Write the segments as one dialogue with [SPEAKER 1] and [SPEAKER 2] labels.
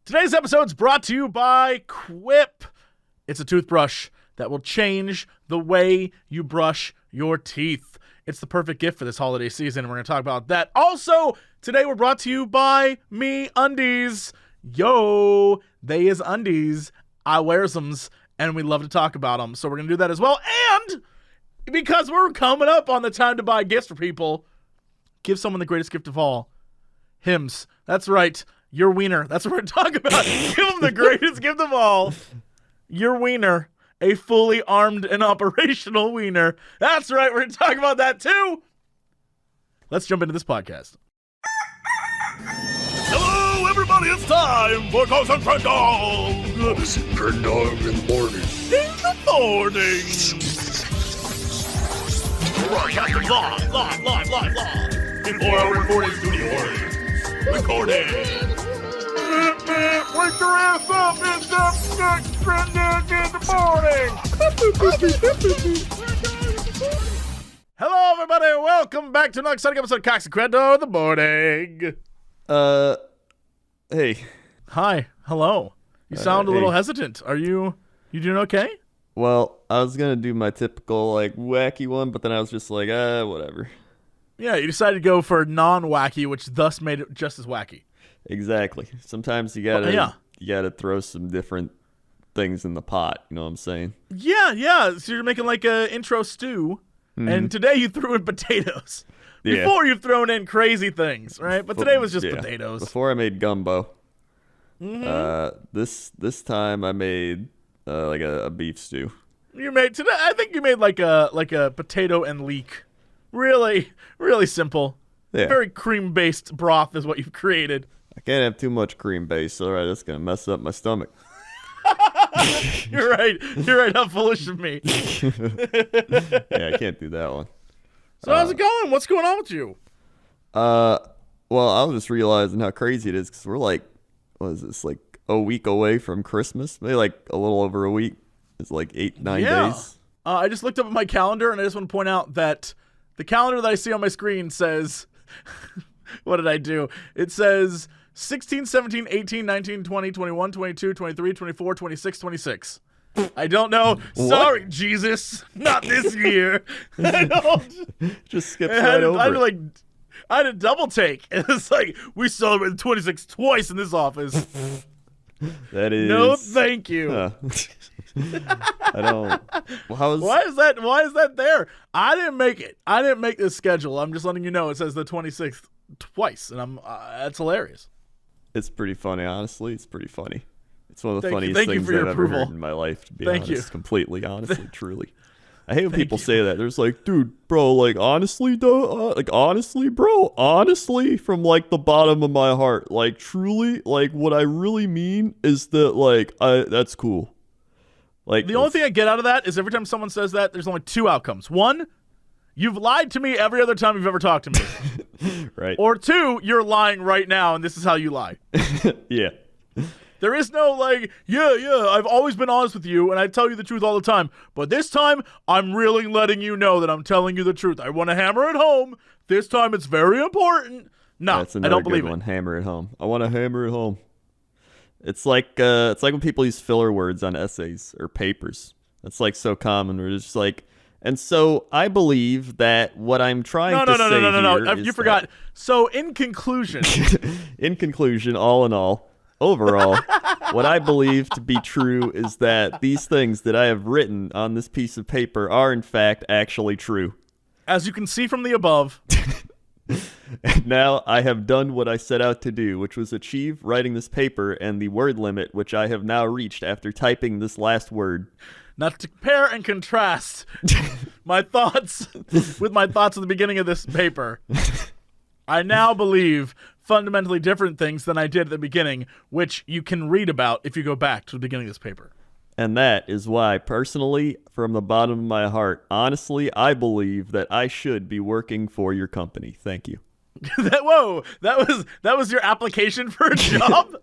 [SPEAKER 1] Today's episode is brought to you by Quip. It's a toothbrush that will change the way you brush your teeth. It's the perfect gift for this holiday season, and we're going to talk about that. Also, today we're brought to you by MeUndies. Yo, they is undies. I wears them, and we love to talk about them. So we're going to do that as well. And because we're coming up on the time to buy gifts for people, give someone the greatest gift of all. Hymns. That's right. Your wiener. That's what we're talking about. Give them the greatest gift of all. Your wiener. A fully armed and operational wiener. That's right. We're going to talk about that too. Let's jump into this podcast. Hello, everybody. It's time for Ghost and Crendor.
[SPEAKER 2] This is Crendor in the morning.
[SPEAKER 1] In the morning. Live. In 4 hour recording studio. Recording. Wake your ass up. It's the Crendor in the morning. Hello, everybody. Welcome back to another exciting episode of Cox and Crendor in the morning.
[SPEAKER 2] Hey.
[SPEAKER 1] Hi. Hello. You sound a little hesitant. Are you doing okay?
[SPEAKER 2] Well, I was gonna do my typical, wacky one, but then I was just like, whatever.
[SPEAKER 1] Yeah, you decided to go for non-wacky, which thus made it just as wacky.
[SPEAKER 2] Exactly. Sometimes you gotta throw some different things in the pot, you know what I'm saying?
[SPEAKER 1] Yeah. So you're making like a intro stew, and today you threw in potatoes.
[SPEAKER 2] Yeah.
[SPEAKER 1] Before you've thrown in crazy things, right? But today was just potatoes.
[SPEAKER 2] Before I made gumbo. This time I made a beef stew.
[SPEAKER 1] I think you made like a potato and leek. Really, really simple.
[SPEAKER 2] Yeah.
[SPEAKER 1] Very cream-based broth is what you've created.
[SPEAKER 2] I can't have too much cream base, alright, that's gonna mess up my stomach.
[SPEAKER 1] You're right. How foolish of me.
[SPEAKER 2] Yeah, I can't do that one.
[SPEAKER 1] So how's it going? What's going on with you?
[SPEAKER 2] Well, I was just realizing how crazy it is because we're a week away from Christmas? Maybe a little over a week. It's 8-9 days.
[SPEAKER 1] I just looked up at my calendar, and I just want to point out that the calendar that I see on my screen says, what did I do? It says 16, 17, 18, 19, 20, 21, 22, 23, 24, 26, 26. I don't know. Sorry, Jesus. Not this year. I don't.
[SPEAKER 2] Just skips right over it.
[SPEAKER 1] I had a double take. It's we celebrated 26 twice in this office.
[SPEAKER 2] That is...
[SPEAKER 1] No, thank you.
[SPEAKER 2] I don't...
[SPEAKER 1] Why is that there? I didn't make it. I didn't make this schedule. I'm just letting you know it says the 26th twice, and that's hilarious.
[SPEAKER 2] It's pretty funny, honestly. It's pretty funny. It's one of the funniest
[SPEAKER 1] things
[SPEAKER 2] I've ever heard in my life, to be honest. Completely, honestly, truly. I hate when people say that. There's dude, bro, honestly, though, honestly, bro, honestly, from the bottom of my heart, truly, what I really mean is that, that's cool.
[SPEAKER 1] The only thing I get out of that is every time someone says that, there's only two outcomes. One, you've lied to me every other time you've ever talked to me.
[SPEAKER 2] Right.
[SPEAKER 1] Or two, you're lying right now, and this is how you lie.
[SPEAKER 2] Yeah.
[SPEAKER 1] There is no I've always been honest with you, and I tell you the truth all the time. But this time, I'm really letting you know that I'm telling you the truth. I want to hammer it home. This time, it's very important. No,
[SPEAKER 2] that's
[SPEAKER 1] I don't believe
[SPEAKER 2] good one.
[SPEAKER 1] it.
[SPEAKER 2] Hammer it home. I want to hammer it home. It's like when people use filler words on essays or papers. That's so common. We're just and so I believe that what I'm trying to say
[SPEAKER 1] No. You forgot. So in conclusion.
[SPEAKER 2] In conclusion, all in all, overall, what I believe to be true is that these things that I have written on this piece of paper are in fact actually true.
[SPEAKER 1] As you can see from the above.
[SPEAKER 2] And now I have done what I set out to do, which was achieve writing this paper and the word limit, which I have now reached after typing this last word.
[SPEAKER 1] Now to compare and contrast my thoughts with my thoughts at the beginning of this paper, I now believe fundamentally different things than I did at the beginning, which you can read about if you go back to the beginning of this paper.
[SPEAKER 2] And that is why, personally, from the bottom of my heart, honestly, I believe that I should be working for your company. Thank you.
[SPEAKER 1] That was your application for a job?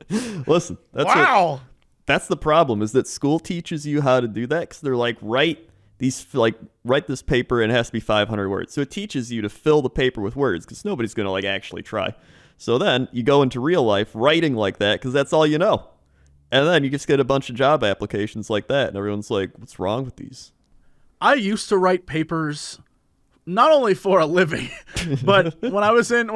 [SPEAKER 2] Listen, that's the problem, is that school teaches you how to do that because they're write this paper and it has to be 500 words. So it teaches you to fill the paper with words because nobody's going to actually try. So then you go into real life writing like that because that's all you know. And then you just get a bunch of job applications like that, and everyone's like, what's wrong with these?
[SPEAKER 1] I used to write papers not only for a living, but when I was in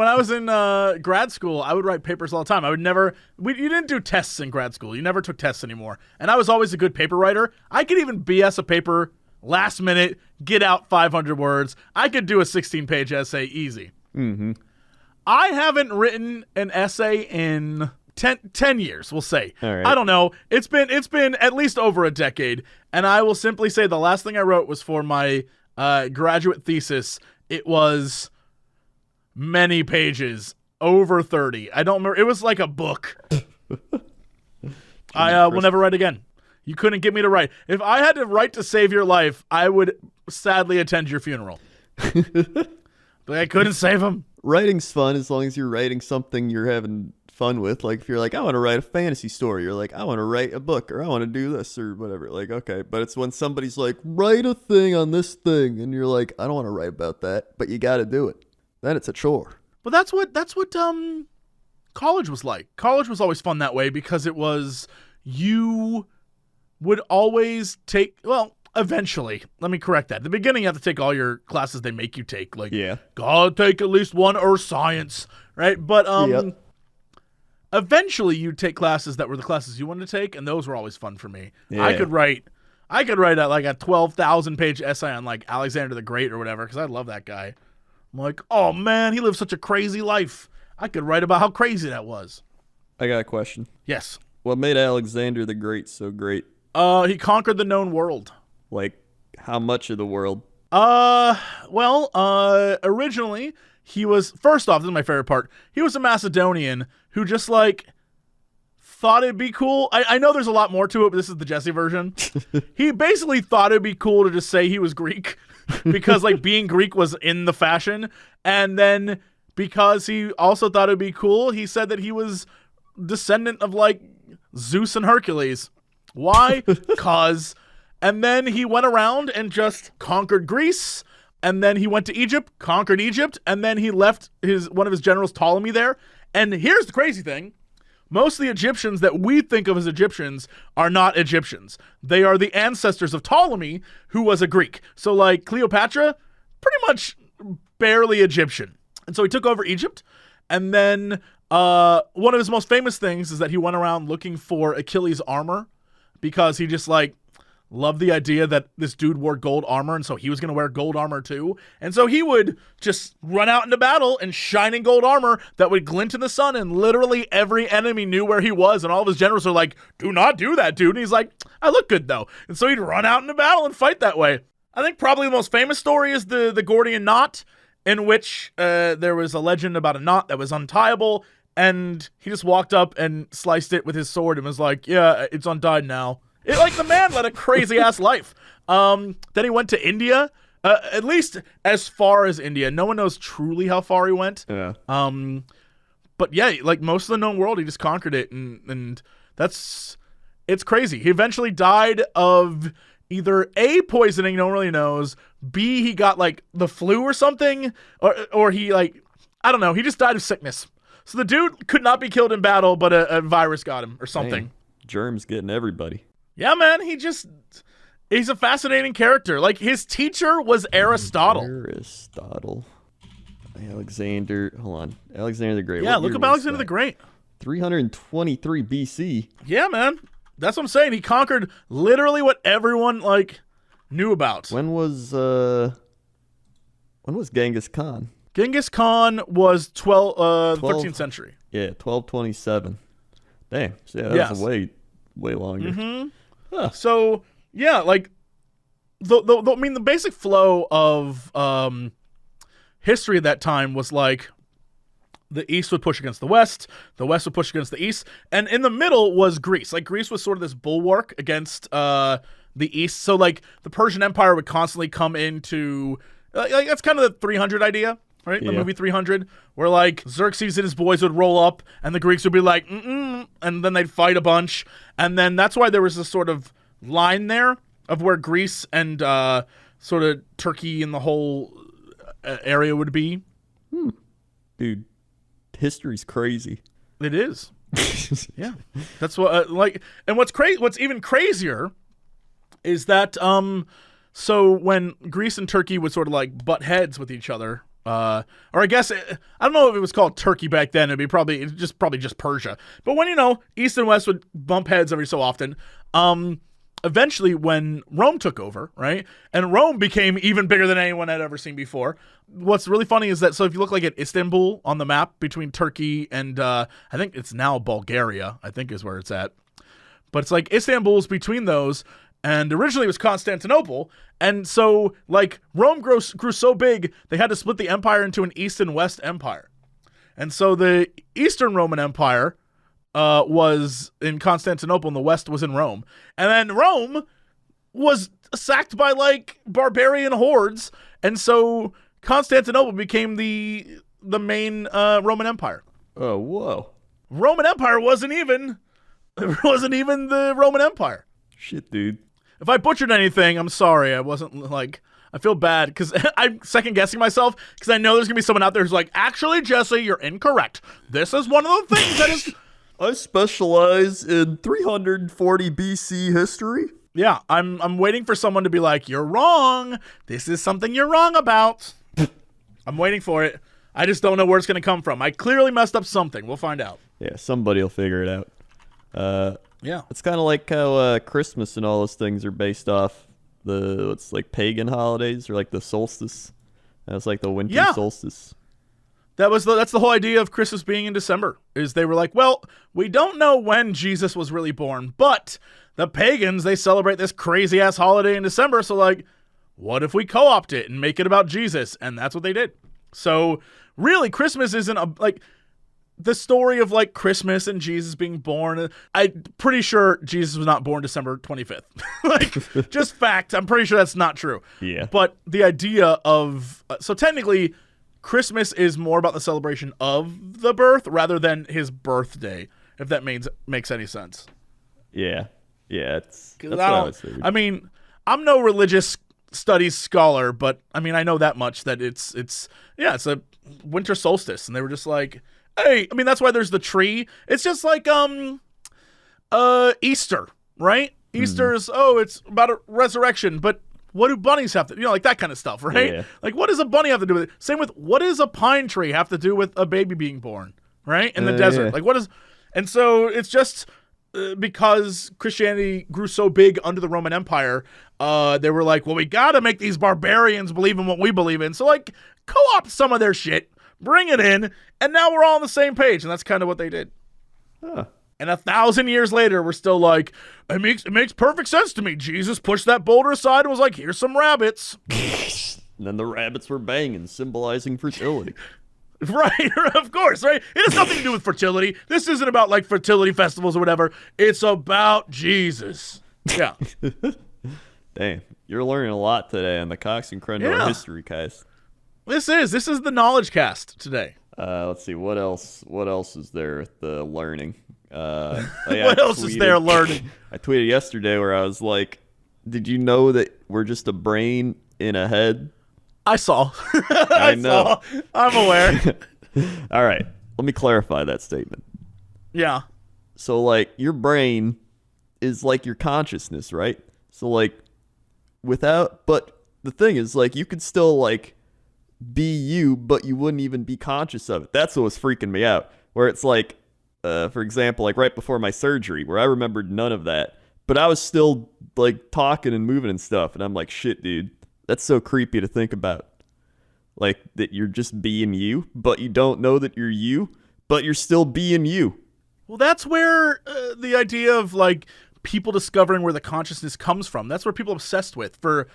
[SPEAKER 1] grad school, I would write papers all the time. You didn't do tests in grad school. You never took tests anymore. And I was always a good paper writer. I could even BS a paper last minute, get out 500 words. I could do a 16-page essay easy.
[SPEAKER 2] Mm-hmm.
[SPEAKER 1] I haven't written an essay in 10 years, we'll say.
[SPEAKER 2] All right.
[SPEAKER 1] I don't know. It's been at least over a decade, and I will simply say the last thing I wrote was for my graduate thesis. It was many pages, over 30. I don't remember. It was like a book. I will never write again. You couldn't get me to write. If I had to write to save your life, I would sadly attend your funeral. But I couldn't save him.
[SPEAKER 2] Writing's fun as long as you're writing something you're having fun with. Like if you're like, I want to write a fantasy story, you're like, I want to write a book, or I want to do this or whatever. Like, okay. But it's when somebody's like, write a thing on this thing, and you're like, I don't want to write about that, but you got to do it. Then it's a chore.
[SPEAKER 1] But that's what college was like. College was always fun that way because it was, you would always take, well, eventually, let me correct that. At the beginning, you have to take all your classes they make you take. Like, gotta take at least one Earth science, right? But eventually, you'd take classes that were the classes you wanted to take, and those were always fun for me. Yeah. I could write like a 12,000-page essay on like Alexander the Great or whatever, because I love that guy. I'm like, oh man, he lived such a crazy life. I could write about how crazy that was.
[SPEAKER 2] I got a question.
[SPEAKER 1] Yes.
[SPEAKER 2] What made Alexander the Great so great?
[SPEAKER 1] He conquered the known world.
[SPEAKER 2] Like, how much of the world?
[SPEAKER 1] Originally, he was, first off, this is my favorite part, he was a Macedonian who just, like, thought it'd be cool. I know there's a lot more to it, but this is the Jesse version. He basically thought it'd be cool to just say he was Greek because, like, being Greek was in the fashion. And then because he also thought it'd be cool, he said that he was descendant of, like, Zeus and Hercules. Why? Because... And then he went around and just conquered Greece. And then he went to Egypt, conquered Egypt. And then he left one of his generals, Ptolemy, there. And here's the crazy thing. Most of the Egyptians that we think of as Egyptians are not Egyptians. They are the ancestors of Ptolemy, who was a Greek. So like Cleopatra, pretty much barely Egyptian. And so he took over Egypt. And then one of his most famous things is that he went around looking for Achilles' armor because he just like loved the idea that this dude wore gold armor, and so he was going to wear gold armor too. And so he would just run out into battle in shining gold armor that would glint in the sun, and literally every enemy knew where he was, and all of his generals are like, do not do that, dude. And he's like, I look good, though. And so he'd run out into battle and fight that way. I think probably the most famous story is the Gordian knot, in which there was a legend about a knot that was untiable, and he just walked up and sliced it with his sword and was like, yeah, it's untied now. Like, the man led a crazy-ass life. Then he went to India, at least as far as India. No one knows truly how far he went.
[SPEAKER 2] Yeah.
[SPEAKER 1] But yeah, like, most of the known world, he just conquered it, and it's crazy. He eventually died of either A, poisoning, no one really knows, B, he got, like, the flu or something, or he, like, I don't know, he just died of sickness. So the dude could not be killed in battle, but a virus got him, or something.
[SPEAKER 2] Dang. Germs getting everybody.
[SPEAKER 1] Yeah, man, he's a fascinating character. Like, his teacher was Aristotle.
[SPEAKER 2] Alexander the Great.
[SPEAKER 1] Yeah, look up Alexander the Great.
[SPEAKER 2] 323 BC.
[SPEAKER 1] Yeah, man. That's what I'm saying. He conquered literally what everyone, like, knew about.
[SPEAKER 2] When was Genghis Khan?
[SPEAKER 1] Genghis Khan was 13th century.
[SPEAKER 2] Yeah, 1227. Damn. So yeah, that was way longer.
[SPEAKER 1] Mm-hmm. Huh. So, yeah, like, the basic flow of history at that time was like the East would push against the West would push against the East, and in the middle was Greece. Like, Greece was sort of this bulwark against the East. So, like, the Persian Empire would constantly come into, like, that's kind of the 300 idea, right? The movie 300, where, like, Xerxes and his boys would roll up, and the Greeks would be like, and then they'd fight a bunch. And then that's why there was this sort of line there of where Greece and sort of Turkey and the whole area would be.
[SPEAKER 2] Dude, History's crazy.
[SPEAKER 1] It is. Yeah. That's what, and what's even crazier is that, so when Greece and Turkey would sort of like butt heads with each other, or I guess, I don't know if it was called Turkey back then. It'd be probably just Persia. But when, East and West would bump heads every so often, eventually when Rome took over, right? And Rome became even bigger than anyone had ever seen before. What's really funny is that, so if you look like at Istanbul on the map between Turkey and, I think it's now Bulgaria, I think is where it's at. But it's like Istanbul's between those, and originally it was Constantinople. And so, like, Rome grew so big, they had to split the empire into an East and West empire. And so the Eastern Roman Empire was in Constantinople, and the West was in Rome. And then Rome was sacked by, like, barbarian hordes. And so Constantinople became the main Roman Empire.
[SPEAKER 2] Oh, whoa.
[SPEAKER 1] Roman Empire wasn't even the Roman Empire.
[SPEAKER 2] Shit, dude.
[SPEAKER 1] If I butchered anything, I'm sorry. I feel bad because I'm second guessing myself because I know there's going to be someone out there who's like, actually, Jesse, you're incorrect. This is one of the things that is...
[SPEAKER 2] I specialize in 340 BC history.
[SPEAKER 1] Yeah, I'm waiting for someone to be like, you're wrong. This is something you're wrong about. I'm waiting for it. I just don't know where it's going to come from. I clearly messed up something. We'll find out.
[SPEAKER 2] Yeah, somebody will figure it out.
[SPEAKER 1] Yeah.
[SPEAKER 2] It's kind of like how Christmas and all those things are based off it's like pagan holidays or like the solstice. That's like the winter solstice.
[SPEAKER 1] That's the whole idea of Christmas being in December, is they were like, well, we don't know when Jesus was really born, but the pagans, they celebrate this crazy ass holiday in December. So like, what if we co-opt it and make it about Jesus? And that's what they did. So really, Christmas isn't the story of like Christmas and Jesus being born. I'm pretty sure Jesus was not born December 25th. Like, just fact. I'm pretty sure that's not true.
[SPEAKER 2] Yeah.
[SPEAKER 1] But the idea of, so technically Christmas is more about the celebration of the birth rather than his birthday, if that makes any sense.
[SPEAKER 2] Yeah. Yeah. That's what I was thinking.
[SPEAKER 1] I mean, I'm no religious studies scholar, but I mean, I know that much that it's a winter solstice, and they were just like, hey, I mean, that's why there's the tree. It's just like Easter, right? Easter's, it's about a resurrection, but what do bunnies have to, like that kind of stuff, right? Yeah. Like, what does a bunny have to do with it? Same with, what does a pine tree have to do with a baby being born, right? In the desert. Yeah. Like, and so it's just because Christianity grew so big under the Roman Empire, they were like, well, we got to make these barbarians believe in what we believe in. So, like, co-opt some of their shit, bring it in, and now we're all on the same page. And that's kind of what they did.
[SPEAKER 2] Huh.
[SPEAKER 1] And 1,000 years later, we're still like, it makes perfect sense to me. Jesus pushed that boulder aside and was like, here's some rabbits.
[SPEAKER 2] And then the rabbits were banging, symbolizing fertility.
[SPEAKER 1] Right, of course, right? It has nothing to do with fertility. This isn't about like fertility festivals or whatever. It's about Jesus. Yeah.
[SPEAKER 2] Damn, you're learning a lot today on the Cox and Crendor History Cast.
[SPEAKER 1] This is the knowledge cast today.
[SPEAKER 2] Let's see, what else is there at the learning?
[SPEAKER 1] What else is there learning?
[SPEAKER 2] I tweeted yesterday where I was like, did you know that we're just a brain in a head?
[SPEAKER 1] I saw.
[SPEAKER 2] I know.
[SPEAKER 1] I'm aware.
[SPEAKER 2] All right, let me clarify that statement.
[SPEAKER 1] Yeah.
[SPEAKER 2] So, like, your brain is like your consciousness, right? So, like, but the thing is, like, you could still, like, be you, but you wouldn't even be conscious of it. That's what was freaking me out. Where it's like, for example, like right before my surgery, where I remembered none of that, but I was still like talking and moving and stuff. And I'm like, shit, dude, that's so creepy to think about. Like that you're just being you, but you don't know that you're you, but you're still being you.
[SPEAKER 1] Well, that's where the idea of like people discovering where the consciousness comes from. That's where people are obsessed with for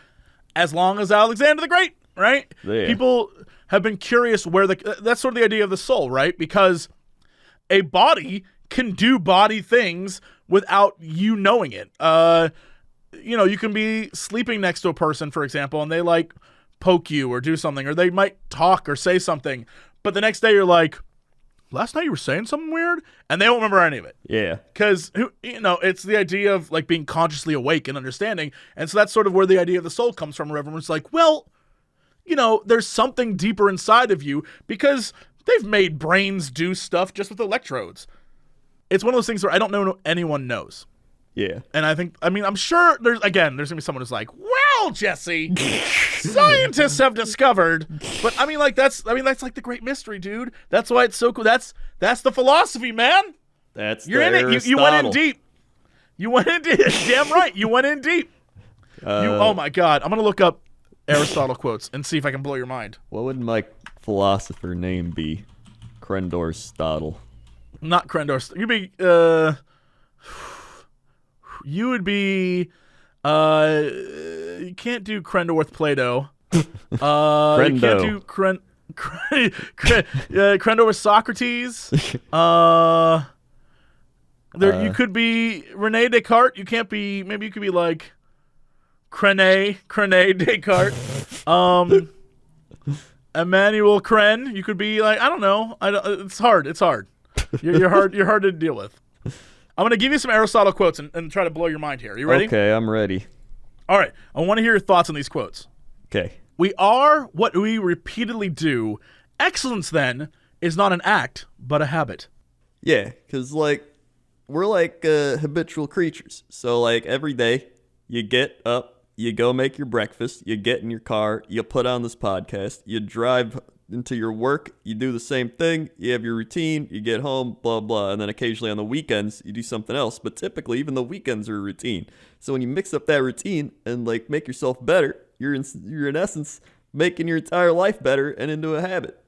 [SPEAKER 1] as long as Alexander the Great. Right?
[SPEAKER 2] Yeah.
[SPEAKER 1] People have been curious where that's sort of the idea of the soul, right? Because a body can do body things without you knowing it. You can be sleeping next to a person, for example, and they like poke you or do something, or they might talk or say something, but the next day you're like, last night you were saying something weird, and they don't remember any of it.
[SPEAKER 2] Yeah.
[SPEAKER 1] Because, it's the idea of like being consciously awake and understanding, and so that's sort of where the idea of the soul comes from, where everyone's like, well, there's something deeper inside of you, because They've made brains do stuff just with electrodes. It's one of those things where I don't know anyone knows.
[SPEAKER 2] Yeah.
[SPEAKER 1] And I'm sure there's going to be someone who's like, well, Jesse, scientists have discovered. But that's like the great mystery, dude. That's why it's so cool. That's the philosophy, man.
[SPEAKER 2] You're in it.
[SPEAKER 1] You went in deep. You went in deep. Damn right. You went in deep. Oh my God. I'm going to look up Aristotle quotes and see if I can blow your mind.
[SPEAKER 2] What would my philosopher name be? Crendor Stottle.
[SPEAKER 1] Not Crendor. You would be. You can't do Crendor with Plato.
[SPEAKER 2] Crendo.
[SPEAKER 1] You can't do Crendor with Socrates. You could be Rene Descartes. You can't be. Maybe you could be like Crene Descartes. Emmanuel Cren. You could be like, I don't know. It's hard. You're hard to deal with. I'm going to give you some Aristotle quotes and try to blow your mind here. Are you ready?
[SPEAKER 2] Okay, I'm ready.
[SPEAKER 1] All right. I want to hear your thoughts on these quotes.
[SPEAKER 2] Okay.
[SPEAKER 1] We are what we repeatedly do. Excellence, then, is not an act, but a habit.
[SPEAKER 2] Yeah, because, we're like habitual creatures. So, every day, you get up, you go make your breakfast, you get in your car, you put on this podcast, you drive into your work, you do the same thing, you have your routine, you get home, blah, blah, and then occasionally on the weekends, you do something else. But typically, even the weekends are a routine. So when you mix up that routine and, make yourself better, you're in essence making your entire life better and into a habit.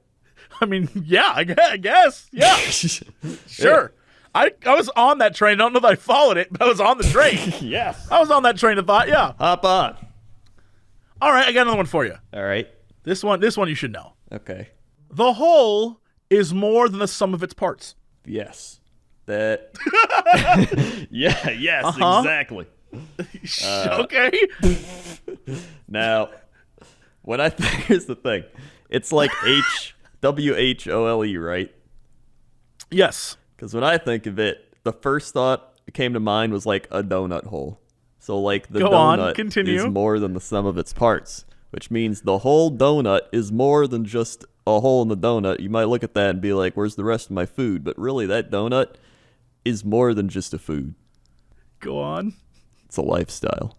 [SPEAKER 1] Yeah, I guess. Yeah. Sure. I was on that train. I don't know that I followed it, but I was on the train.
[SPEAKER 2] Yes.
[SPEAKER 1] I was on that train of thought, yeah.
[SPEAKER 2] Hop on.
[SPEAKER 1] All right, I got another one for you.
[SPEAKER 2] All right.
[SPEAKER 1] This one you should know.
[SPEAKER 2] Okay.
[SPEAKER 1] The whole is more than the sum of its parts.
[SPEAKER 2] Yes. That. Yeah, yes, exactly.
[SPEAKER 1] Okay.
[SPEAKER 2] Now, here's the thing. It's like WHOLE, right?
[SPEAKER 1] Yes.
[SPEAKER 2] Because when I think of it, the first thought that came to mind was like a donut hole. So the donut is more than the sum of its parts, which means the whole donut is more than just a hole in the donut. You might look at that and be like, where's the rest of my food? But really, that donut is more than just a food.
[SPEAKER 1] Go on.
[SPEAKER 2] It's a lifestyle.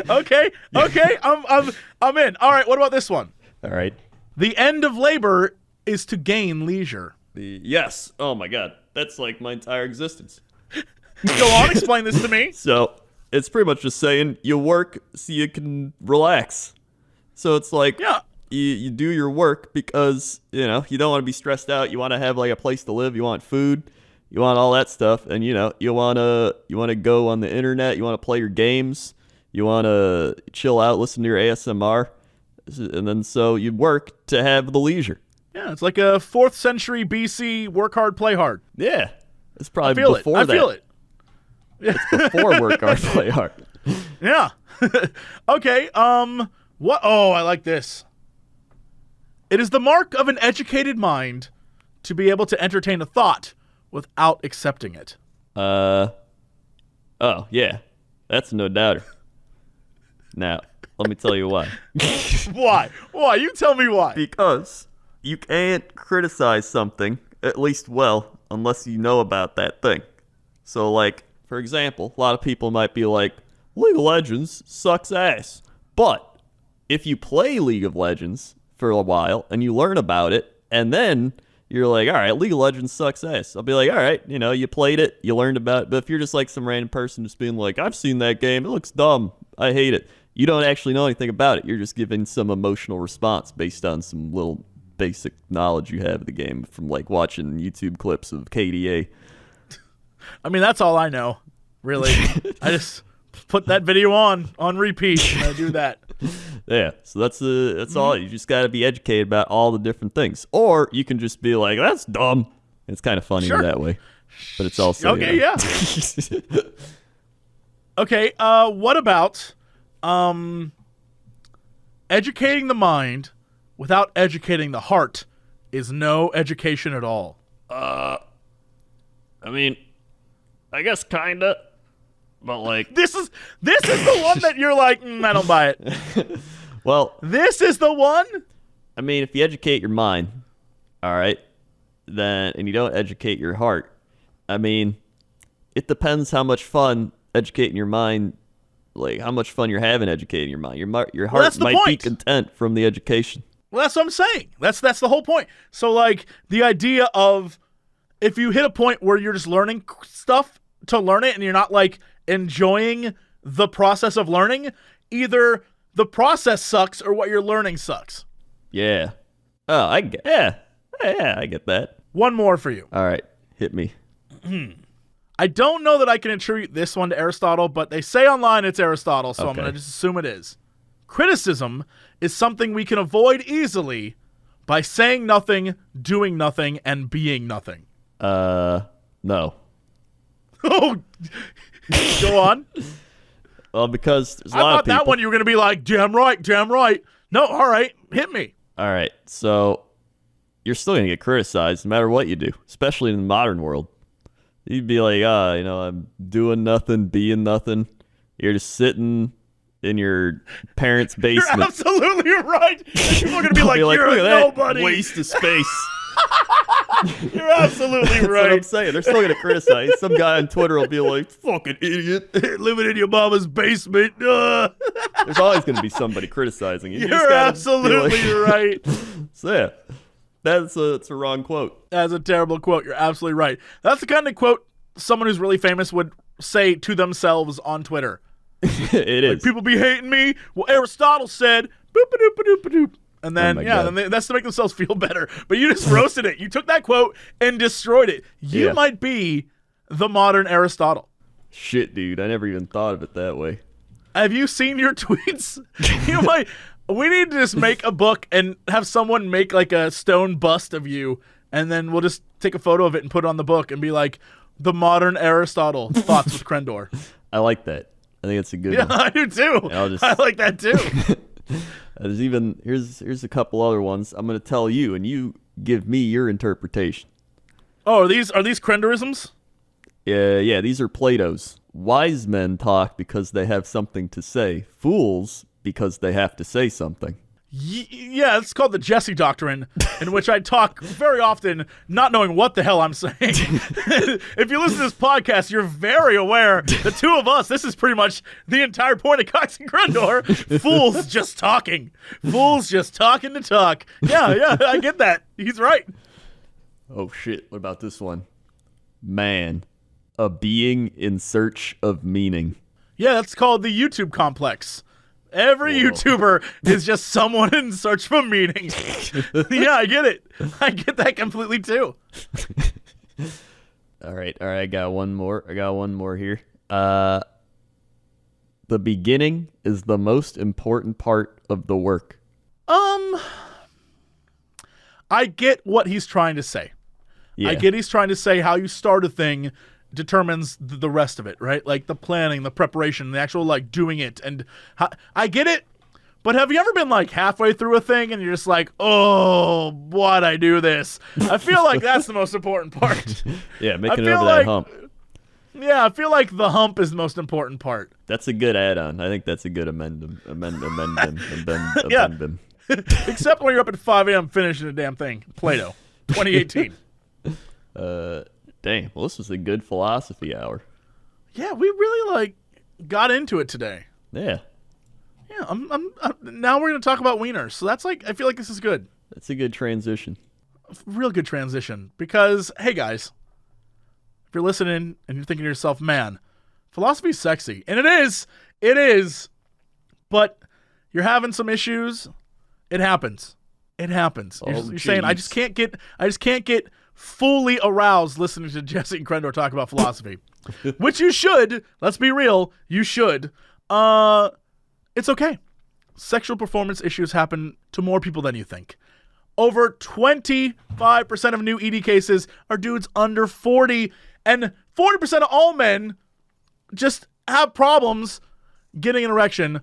[SPEAKER 1] Okay. I'm in. All right, what about this one?
[SPEAKER 2] All right.
[SPEAKER 1] The end of labor is to gain leisure.
[SPEAKER 2] Yes. Oh my God. That's like my entire existence.
[SPEAKER 1] Go on, explain this to me.
[SPEAKER 2] So it's pretty much just saying you work so you can relax. So it's like,
[SPEAKER 1] yeah,
[SPEAKER 2] you do your work because, you don't want to be stressed out. You want to have a place to live. You want food. You want all that stuff. And, you want to go on the internet. You want to play your games. You want to chill out, listen to your ASMR. And then so you work to have the leisure.
[SPEAKER 1] Yeah, it's like a 4th century BC work hard, play hard.
[SPEAKER 2] Yeah. It's probably
[SPEAKER 1] before that. I feel it.
[SPEAKER 2] It's before work hard, play hard.
[SPEAKER 1] Yeah. Okay, what? Oh, I like this. It is the mark of an educated mind to be able to entertain a thought without accepting it.
[SPEAKER 2] Oh, yeah. That's no doubter. Now, let me tell you why.
[SPEAKER 1] Why? Why? You tell me why.
[SPEAKER 2] Because you can't criticize something, at least unless you know about that thing. So, for example, a lot of people might be like, League of Legends sucks ass. But if you play League of Legends for a while and you learn about it, and then you're like, all right, League of Legends sucks ass. I'll be like, all right, you played it, you learned about it. But if you're just like some random person just being like, I've seen that game, it looks dumb, I hate it. You don't actually know anything about it. You're just giving some emotional response based on some little basic knowledge you have of the game from watching YouTube clips of KDA.
[SPEAKER 1] That's all I know, really. I just put that video on repeat and I do that.
[SPEAKER 2] Yeah, so that's all. You just got to be educated about all the different things. Or you can just be like, that's dumb. It's kind of funnier that way. But it's also...
[SPEAKER 1] Okay, yeah. Okay, what about educating the mind without educating the heart is no education at all?
[SPEAKER 2] I guess kinda, but
[SPEAKER 1] this is the one that you're like, I don't buy it.
[SPEAKER 2] Well,
[SPEAKER 1] this is the one.
[SPEAKER 2] I mean, if you educate your mind, all right, then, and you don't educate your heart, I mean, it depends how much fun educating your mind, like how much fun you're having educating your mind. Your heart might be content from the education.
[SPEAKER 1] Well, that's what I'm saying. That's the whole point. So, like, the idea of if you hit a point where you're just learning stuff to learn it and you're not, like, enjoying the process of learning, either the process sucks or what you're learning sucks.
[SPEAKER 2] Yeah. Oh, I get that.
[SPEAKER 1] One more for you.
[SPEAKER 2] All right, hit me.
[SPEAKER 1] I don't know that I can attribute this one to Aristotle, but they say online it's Aristotle, so I'm going to just assume it is. Criticism is something we can avoid easily by saying nothing, doing nothing, and being nothing.
[SPEAKER 2] No.
[SPEAKER 1] Oh, go on.
[SPEAKER 2] Well, because there's a
[SPEAKER 1] lot
[SPEAKER 2] lot
[SPEAKER 1] of
[SPEAKER 2] people. I
[SPEAKER 1] thought that one you were going to be like, damn right. No, all right, hit me.
[SPEAKER 2] All right, so you're still going to get criticized no matter what you do, especially in the modern world. You'd be like, I'm doing nothing, being nothing. You're just sitting in your parents' basement.
[SPEAKER 1] You're absolutely right. People are going to be like, you're a nobody.
[SPEAKER 2] Waste of space.
[SPEAKER 1] You're absolutely
[SPEAKER 2] That's
[SPEAKER 1] right.
[SPEAKER 2] what I'm saying. They're still going to criticize. Some guy on Twitter will be like, fucking idiot.
[SPEAKER 1] Living in your mama's basement.
[SPEAKER 2] There's always going to be somebody criticizing you.
[SPEAKER 1] You're absolutely right.
[SPEAKER 2] So, yeah. That's a wrong quote.
[SPEAKER 1] That's a terrible quote. You're absolutely right. That's the kind of quote someone who's really famous would say to themselves on Twitter.
[SPEAKER 2] It is.
[SPEAKER 1] Like, people be hating me. Well, Aristotle said, boop-a-doop-a-doop-a-doop. And then, that's to make themselves feel better. But you just roasted it. You took that quote and destroyed it. You might be the modern Aristotle.
[SPEAKER 2] Shit, dude. I never even thought of it that way.
[SPEAKER 1] Have you seen your tweets? You might... We need to just make a book and have someone make like a stone bust of you, and then we'll just take a photo of it and put it on the book and be like, the modern Aristotle, thoughts with Crendor.
[SPEAKER 2] I like that. I think it's a good one.
[SPEAKER 1] I do too. I like that too.
[SPEAKER 2] Here's a couple other ones. I'm going to tell you, and you give me your interpretation.
[SPEAKER 1] Oh, are these Crendorisms?
[SPEAKER 2] Yeah, these are Plato's. Wise men talk because they have something to say. Fools because they have to say something.
[SPEAKER 1] Yeah, it's called the Jesse Doctrine, in which I talk very often not knowing what the hell I'm saying. If you listen to this podcast, you're very aware the two of us, this is pretty much the entire point of Cox and Crendor. Fools just talking. Fools just talking to talk. Yeah, I get that. He's right.
[SPEAKER 2] Oh, shit. What about this one? Man, a being in search of meaning.
[SPEAKER 1] Yeah, that's called the YouTube complex. Every YouTuber is just someone in search for meaning. Yeah, I get it. I get that completely too.
[SPEAKER 2] All right. I got one more. Here. The beginning is the most important part of the work.
[SPEAKER 1] I get what he's trying to say. Yeah. I get he's trying to say how you start a thing determines the rest of it, right? Like the planning, the preparation, the actual like doing it. And I get it, but have you ever been like halfway through a thing and you're just like, oh, why'd I do this? I feel like that's the most important part.
[SPEAKER 2] Yeah, making it over that hump.
[SPEAKER 1] Yeah, I feel like the hump is the most important part.
[SPEAKER 2] That's a good add-on. I think that's a good amendment.
[SPEAKER 1] Yeah. Except when you're up at 5 a.m. finishing a damn thing. Plato, 2018.
[SPEAKER 2] Dang, well, this was a good philosophy hour.
[SPEAKER 1] Yeah, we really got into it today.
[SPEAKER 2] Yeah.
[SPEAKER 1] Yeah, I'm now we're going to talk about wieners. So that's I feel like this is good.
[SPEAKER 2] That's a good transition.
[SPEAKER 1] Real good transition because, hey guys, if you're listening and you're thinking to yourself, man, philosophy's sexy. And it is, but you're having some issues. It happens. You're saying, I just can't get fully aroused listening to Jesse and Crendor talk about philosophy, which you should. Let's be real. You should. It's okay. Sexual performance issues happen to more people than you think. Over 25% of new ED cases are dudes under 40, and 40% of all men just have problems getting an erection,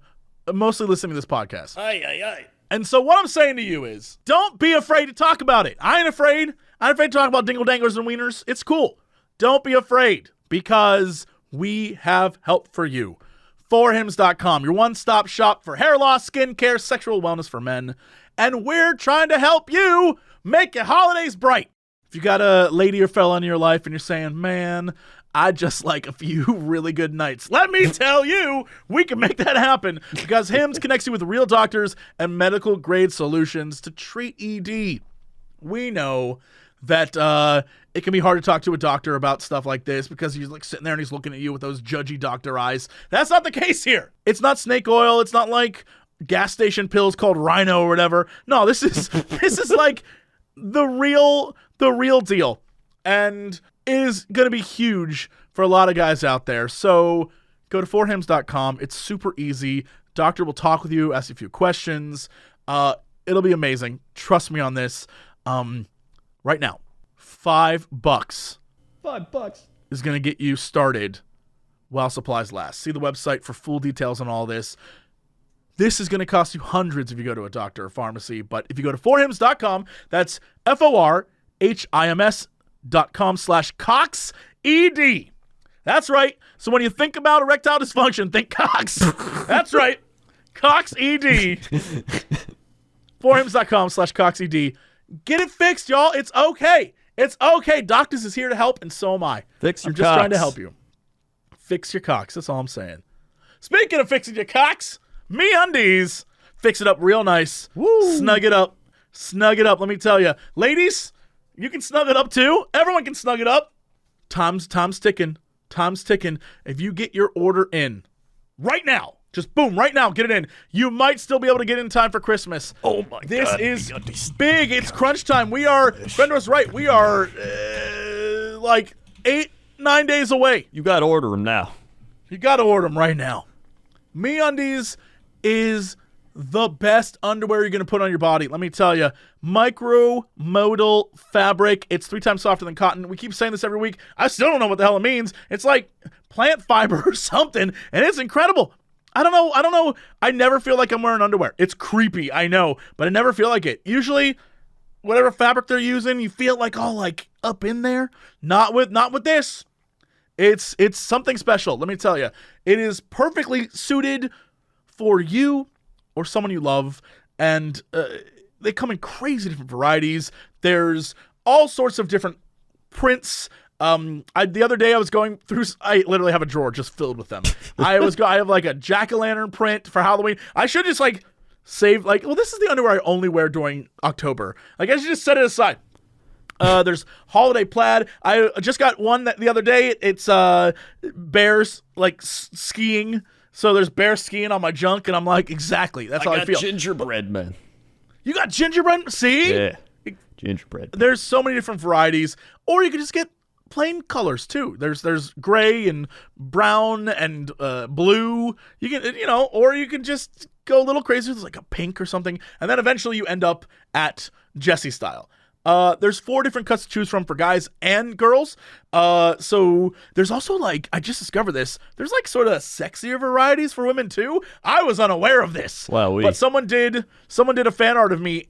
[SPEAKER 1] mostly listening to this podcast.
[SPEAKER 2] Aye.
[SPEAKER 1] And so what I'm saying to you is, don't be afraid to talk about it. I ain't afraid. I'm afraid to talk about dingle danglers and wieners. It's cool. Don't be afraid because we have help for you. Forhims.com, your one-stop shop for hair loss, skincare, sexual wellness for men, and we're trying to help you make your holidays bright. If you got a lady or fella in your life and you're saying, man, I just like a few really good nights, let me tell you, we can make that happen, because HIMS connects you with real doctors and medical grade solutions to treat ED. We know that it can be hard to talk to a doctor about stuff like this because he's like sitting there and he's looking at you with those judgy doctor eyes. That's not the case here. It's not snake oil. It's not like gas station pills called Rhino or whatever. No, this is like the real deal, and is going to be huge for a lot of guys out there. So go to forhims.com. It's super easy. Doctor will talk with you, ask you a few questions. It'll be amazing. Trust me on this. Right now, $5 is going to get you started while supplies last. See the website for full details on all this. This is going to cost you hundreds if you go to a doctor or pharmacy, but if you go to forhims.com, that's forhims.com/CoxED. That's right. So when you think about erectile dysfunction, think Cox. That's right. CoxED. forhims.com/CoxED. Get it fixed, y'all. It's okay. It's okay. Doctors is here to help, and so am I.
[SPEAKER 2] Fix your
[SPEAKER 1] I'm just
[SPEAKER 2] cocks.
[SPEAKER 1] trying to help you. Fix your cocks. That's all I'm saying. Speaking of fixing your cocks, MeUndies. Fix it up real nice.
[SPEAKER 2] Woo.
[SPEAKER 1] Snug it up. Snug it up. Let me tell you. Ladies, you can snug it up too. Everyone can snug it up. Time's ticking. Time's ticking. If you get your order in right now, just boom, right now, get it in. You might still be able to get in time for Christmas.
[SPEAKER 2] Oh my God.
[SPEAKER 1] This is big. It's crunch time. Crendor's right. We are like 8-9 days away.
[SPEAKER 2] You got to order them now.
[SPEAKER 1] You got to order them right now. MeUndies is the best underwear you're going to put on your body. Let me tell you, micro-modal fabric. It's 3 times softer than cotton. We keep saying this every week. I still don't know what the hell it means. It's like plant fiber or something, and it's incredible. I don't know. I never feel like I'm wearing underwear. It's creepy, I know, but I never feel like it. Usually, whatever fabric they're using, you feel like all like up in there. Not with this. It's something special. Let me tell you, it is perfectly suited for you or someone you love, and they come in crazy different varieties. There's all sorts of different prints. The other day I was going through, I literally have a drawer just filled with them. I have like a jack-o'-lantern print for Halloween. I should just like save, like, well, this is the underwear I only wear during October. Like, I should just set it aside. There's holiday plaid. I just got one the other day. It's bears like skiing. So there's bear skiing on my junk, and I'm like, exactly. That's how I feel.
[SPEAKER 2] Gingerbread, man.
[SPEAKER 1] You got gingerbread? See?
[SPEAKER 2] Yeah. Gingerbread.
[SPEAKER 1] There's so many different varieties. Or you can just get plain colors too. There's gray and brown and blue. You can, or you can just go a little crazy with like a pink or something, and then eventually you end up at Jesse style. There's 4 different cuts to choose from for guys and girls. So there's also, like, I just discovered this. There's like sort of sexier varieties for women too. I was unaware of this.
[SPEAKER 2] Wow.
[SPEAKER 1] But someone did a fan art of me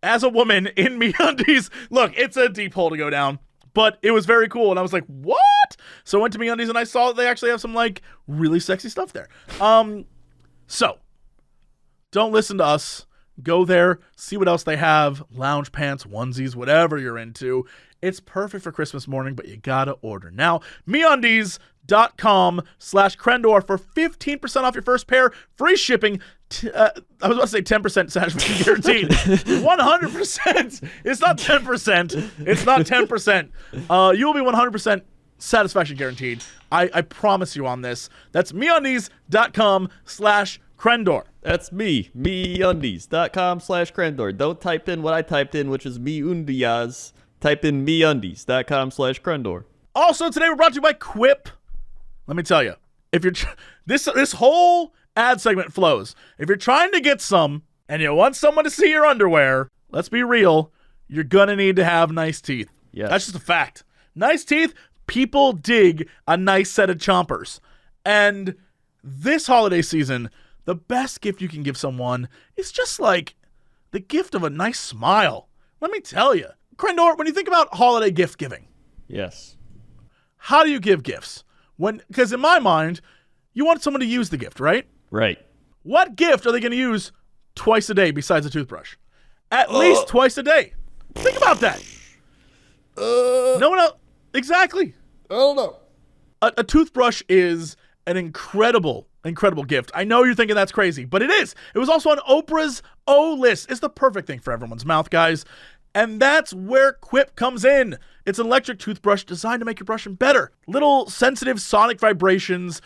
[SPEAKER 1] as a woman in MeUndies. Look, it's a deep hole to go down, but it was very cool. And I was like, what? So I went to MeUndies and I saw that they actually have some like really sexy stuff there. So don't listen to us. Go there, see what else they have. Lounge pants, onesies, whatever you're into. It's perfect for Christmas morning, but you gotta order now. MeUndies.com/Crendor for 15% off your first pair. Free shipping. I was about to say 10% satisfaction guaranteed. 100%. It's not 10%. It's not 10%. You will be 100% satisfaction guaranteed. I promise you on this. That's MeUndies.com/Crendor.
[SPEAKER 2] That's me. MeUndies.com/Crendor. Don't type in what I typed in, which is MeUndies. Type in MeUndies.com/Crendor.
[SPEAKER 1] Also, today we're brought to you by Quip. Let me tell you, if you're this whole ad segment flows. If you're trying to get some and you want someone to see your underwear, let's be real, you're gonna need to have nice teeth.
[SPEAKER 2] Yeah,
[SPEAKER 1] that's just a fact. Nice teeth. People dig a nice set of chompers, and this holiday season, the best gift you can give someone is just like the gift of a nice smile. Let me tell you. Crendor, when you think about holiday gift giving.
[SPEAKER 2] Yes.
[SPEAKER 1] How do you give gifts? Because in my mind, you want someone to use the gift, right?
[SPEAKER 2] Right.
[SPEAKER 1] What gift are they going to use twice a day besides a toothbrush. At least twice a day. Think about that. No one else. Exactly.
[SPEAKER 2] I don't know.
[SPEAKER 1] A toothbrush is an incredible gift. I know you're thinking that's crazy, but it is. It was also on Oprah's O list. It's the perfect thing for everyone's mouth, guys. And that's where Quip comes in. It's an electric toothbrush designed to make your brushing better. Little sensitive sonic vibrations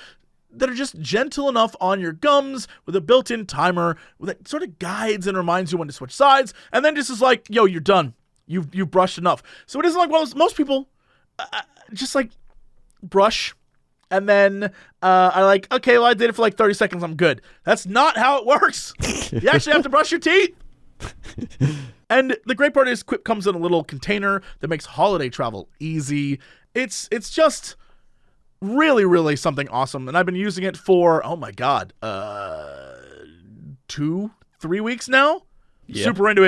[SPEAKER 1] that are just gentle enough on your gums with a built-in timer that sort of guides and reminds you when to switch sides. And then just is like, yo, you're done. You've brushed enough. So it isn't like most people just like brush and then are like, okay, well, I did it for like 30 seconds. I'm good. That's not how it works. You actually have to brush your teeth. And the great part is Quip comes in a little container that makes holiday travel easy. It's just really, really something awesome. And I've been using it for, oh my God, 2-3 weeks now. Yeah. Super into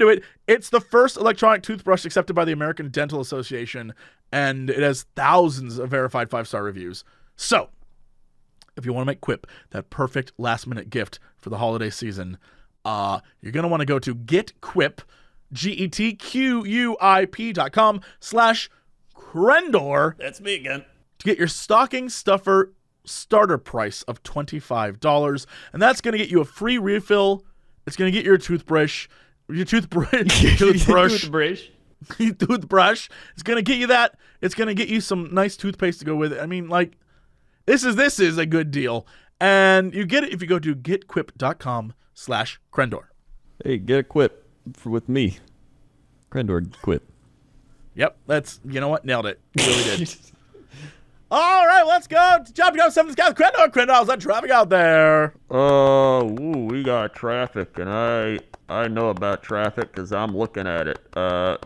[SPEAKER 1] it. It's the first electronic toothbrush accepted by the American Dental Association, and it has thousands of verified 5-star reviews. So, if you want to make Quip that perfect last-minute gift for the holiday season, you're going to want to go to getquip, getquip.com/Crendor.
[SPEAKER 2] That's me again.
[SPEAKER 1] To get your stocking stuffer starter price of $25. And that's going to get you a free refill. It's going to get your toothbrush. It's going to get you that. It's going to get you some nice toothpaste to go with it. I mean, like, this is a good deal. And you get it if you go to getquip.com/Crendor.
[SPEAKER 2] Hey, get a Quip with me. Crendor Quip.
[SPEAKER 1] Yep, you know what? Nailed it. You really did. All right, let's go. Job 7 Scouts. Crendor, how's that traffic out there?
[SPEAKER 2] We got traffic, and I know about traffic because I'm looking at it.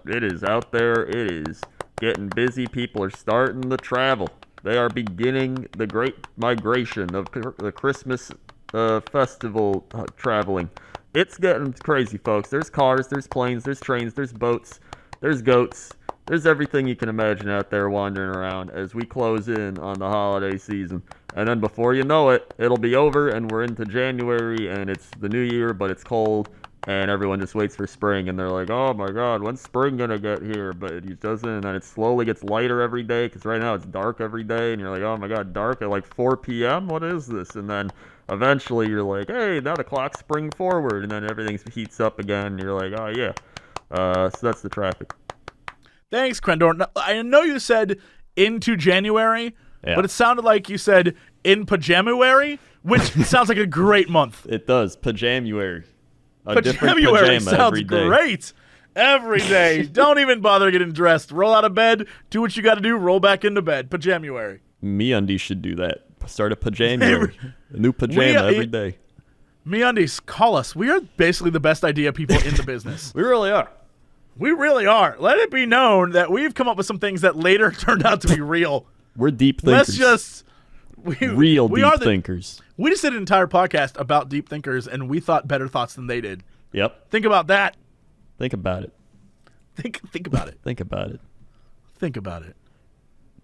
[SPEAKER 2] It is out there. It is getting busy. People are starting to travel. They are beginning the great migration of the Christmas festival traveling. It's getting crazy, folks. There's cars, there's planes, there's trains, there's boats, there's goats. There's everything you can imagine out there wandering around as we close in on the holiday season. And then before you know it, it'll be over and we're into January and it's the new year, but it's cold and everyone just waits for spring and they're like, oh my God, when's spring gonna get here? But it doesn't, and then it slowly gets lighter every day because right now it's dark every day and you're like, oh my God, dark at like 4 p.m.? What is this? And then eventually you're like, hey, now the clock's spring forward, and then everything heats up again and you're like, oh yeah. So that's the traffic.
[SPEAKER 1] Thanks, Crendor. I know you said into January, but it sounded like you said in Pajamuary, which sounds like a great month.
[SPEAKER 2] It does. Pajamuary.
[SPEAKER 1] Pajamuary sounds great. Every day. Don't even bother getting dressed. Roll out of bed, do what you got to do, roll back into bed. Pajamuary.
[SPEAKER 2] MeUndies should do that. Start a Pajamuary. A new pajama every day.
[SPEAKER 1] MeUndies, call us. We are basically the best idea people in the business.
[SPEAKER 2] We really are.
[SPEAKER 1] We really are. Let it be known that we've come up with some things that later turned out to be real.
[SPEAKER 2] We're deep thinkers. Real deep thinkers.
[SPEAKER 1] We just did an entire podcast about deep thinkers, and we thought better thoughts than they did.
[SPEAKER 2] Yep.
[SPEAKER 1] Think about that.
[SPEAKER 2] Think about it.
[SPEAKER 1] Think about it.
[SPEAKER 2] Think about it.
[SPEAKER 1] Think about it.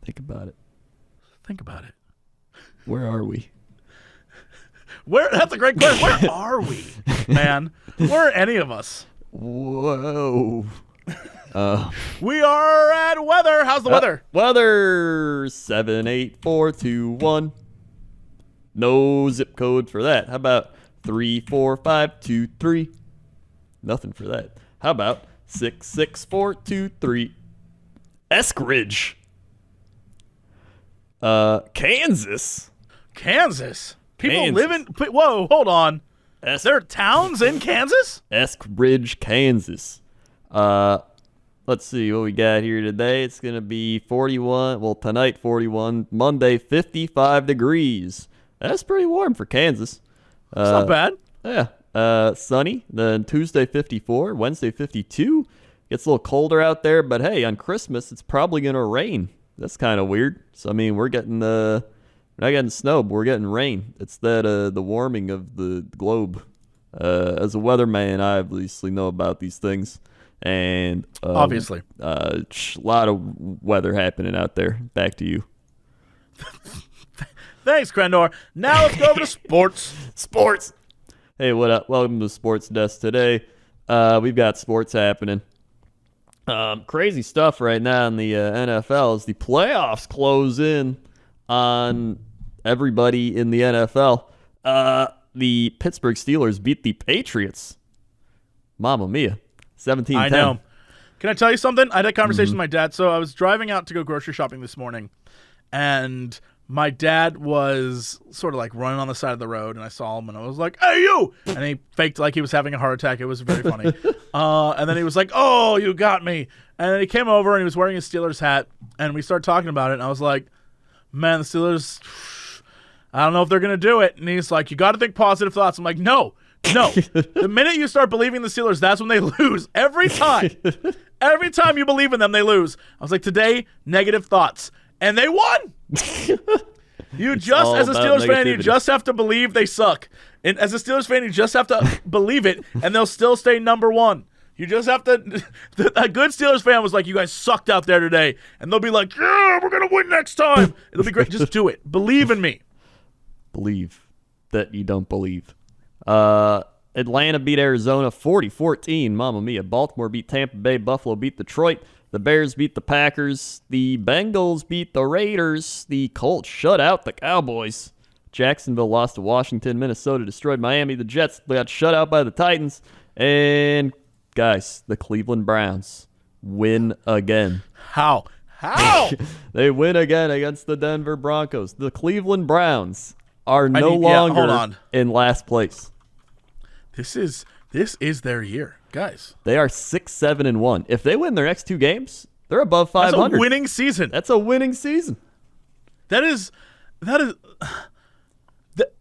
[SPEAKER 2] Think about it.
[SPEAKER 1] Think about it.
[SPEAKER 2] Where are we?
[SPEAKER 1] That's a great question. Where are we, man? Where are any of us?
[SPEAKER 2] Whoa.
[SPEAKER 1] We are at weather. How's the weather?
[SPEAKER 2] Weather 78421. No zip code for that. How about 34523? Nothing for that. How about 66423? Eskridge. Kansas. People live in. Whoa, hold on. There are towns in Kansas? Eskridge, Kansas. Let's see what we got here today. It's going to be 41. Well, tonight 41. Monday 55 degrees. That's pretty warm for Kansas.
[SPEAKER 1] It's not bad.
[SPEAKER 2] Yeah. Sunny. Then Tuesday 54. Wednesday 52. Gets a little colder out there, but hey, on Christmas it's probably going to rain. That's kind of weird. So I mean, we're not getting snow, but we're getting rain. It's that the warming of the globe. As a weatherman, I obviously know about these things, and
[SPEAKER 1] obviously,
[SPEAKER 2] a lot of weather happening out there. Back to you.
[SPEAKER 1] Thanks, Crendor. Now let's go over to sports.
[SPEAKER 2] Hey, what up? Welcome to Sports Desk today. We've got sports happening. Crazy stuff right now in the NFL as the playoffs close in on everybody in the NFL. The Pittsburgh Steelers beat the Patriots. Mamma mia. 17-10.
[SPEAKER 1] I know. Can I tell you something? I had a conversation with my dad. So I was driving out to go grocery shopping this morning, and my dad was sort of like running on the side of the road, and I saw him, and I was like, "Hey, you!" And he faked like he was having a heart attack. It was very funny. And then he was like, "Oh, you got me!" And then he came over, and he was wearing his Steelers hat, and we started talking about it, and I was like, "Man, the Steelers, I don't know if they're going to do it." And he's like, "You got to think positive thoughts." I'm like, No. The minute you start believing the Steelers, that's when they lose. Every time. Every time you believe in them, they lose. I was like, today, negative thoughts. And they won. You just, as a Steelers fan, you just have to believe they suck. And as a Steelers fan, you just have to believe it, and they'll still stay number one. You just have to. A good Steelers fan was like, "You guys sucked out there today," and they'll be like, "Yeah, we're gonna win next time. It'll be great. Just do it. Believe in me."
[SPEAKER 2] Believe that you don't believe. Atlanta beat Arizona 40-14. Mamma mia. Baltimore beat Tampa Bay. Buffalo beat Detroit. The Bears beat the Packers. The Bengals beat the Raiders. The Colts shut out the Cowboys. Jacksonville lost to Washington. Minnesota destroyed Miami. The Jets got shut out by the Titans. And, guys, the Cleveland Browns win again.
[SPEAKER 1] How?
[SPEAKER 2] They win again against the Denver Broncos. The Cleveland Browns are no longer in last place.
[SPEAKER 1] This is their year, guys.
[SPEAKER 2] They are 6-7-1. If they win their next two games, they're above 500.
[SPEAKER 1] That's a winning season.
[SPEAKER 2] That's a winning season.
[SPEAKER 1] That is.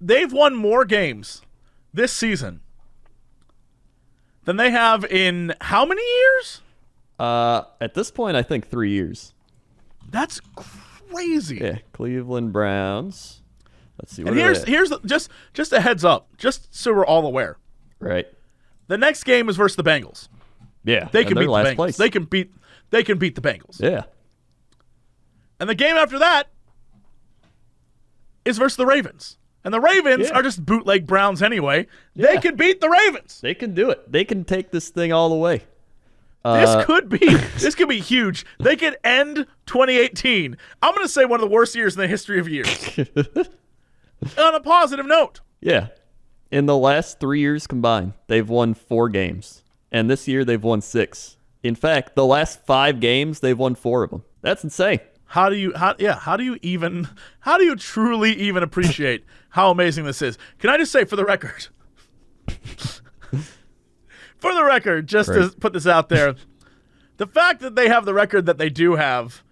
[SPEAKER 1] They've won more games this season than they have in how many years?
[SPEAKER 2] At this point, I think 3 years.
[SPEAKER 1] That's crazy.
[SPEAKER 2] Yeah, Cleveland Browns. Let's see.
[SPEAKER 1] And here's just a heads up, just so we're all aware.
[SPEAKER 2] Right.
[SPEAKER 1] The next game is versus the Bengals.
[SPEAKER 2] Yeah,
[SPEAKER 1] they can beat the Bengals.
[SPEAKER 2] Place.
[SPEAKER 1] They can beat the Bengals.
[SPEAKER 2] Yeah.
[SPEAKER 1] And the game after that is versus the Ravens. And the Ravens are just bootleg Browns anyway. Yeah. They can beat the Ravens.
[SPEAKER 2] They can do it. They can take this thing all the way.
[SPEAKER 1] This could be huge. They could end 2018. I'm going to say one of the worst years in the history of years. On a positive note.
[SPEAKER 2] Yeah. In the last 3 years combined, they've won 4 games. And this year, they've won 6. In fact, the last 5 games, they've won 4 of them. That's insane. How do you
[SPEAKER 1] truly even appreciate how amazing this is? Can I just say, for the record, just to put this out there, the fact that they have the record that they do have,